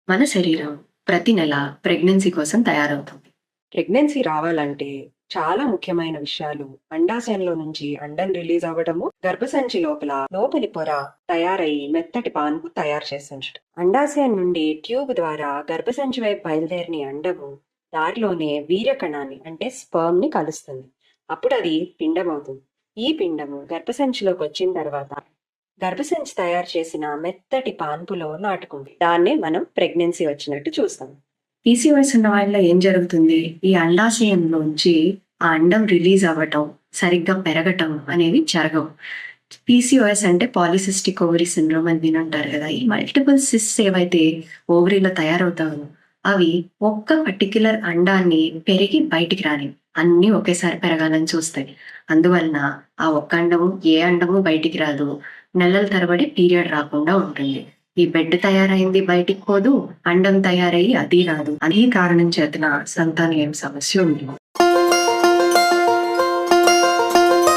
మన శరీరం ప్రతి నెల ప్రెగ్నెన్సీ కోసం తయారవుతుంది. ప్రెగ్నెన్సీ రావాలంటే చాలా ముఖ్యమైన విషయాలు అండాశయంలో నుంచి అండం రిలీజ్ అవ్వడము, గర్భసంచి లోపలి పొర తయారయ్యి మెత్తటి పాన్పు తయారు చేసి ఉంచడం. అండాశయం నుండి ట్యూబ్ ద్వారా గర్భసంచి వైపు బయలుదేరిన అండము దారిలోనే వీర్యకణాన్ని అంటే స్పర్మ్ ని కలుస్తుంది. అప్పుడు అది పిండం అవుతుంది. ఈ పిండము గర్భసంచిలోకి వచ్చిన తర్వాత గర్భసంచి తయారు చేసిన మెత్తటి పాన్పులో నాటుకుంది. దాన్నే మనం ప్రెగ్నెన్సీ వచ్చినట్టు చూస్తాం. పీసీఓఎస్ ఉన్న వాళ్ళలో ఏం జరుగుతుంది? ఈ అండాశయంలోంచి ఆ అండం రిలీజ్ అవ్వటం, సరిగ్గా పెరగటం అనేవి జరగవు. పీసీఓఎస్ అంటే పాలిసిస్టిక్ ఓవరీ సిండ్రోమ్ అని వినుంటారు కదా. ఈ మల్టిపుల్ సిస్ట్స్ ఏవైతే ఓవరీలో తయారవుతాయో అవి ఒక్క పర్టిక్యులర్ అండాన్ని పెరిగి బయటికి రాని అన్నీ ఒకేసారి పెరగాలని చూస్తాయి. అందువలన ఆ ఒక్క అండము ఏ అండము బయటికి రాదు. నెలల తరబడి పీరియడ్ రాకుండా ఉంటుంది. ఈ బెడ్ తయారైంది బయటికి పోదు, అండం తయారయ్యి అది రాదు. అదే కారణం చేతన సంతానలేమి సమస్య ఉంటుంది.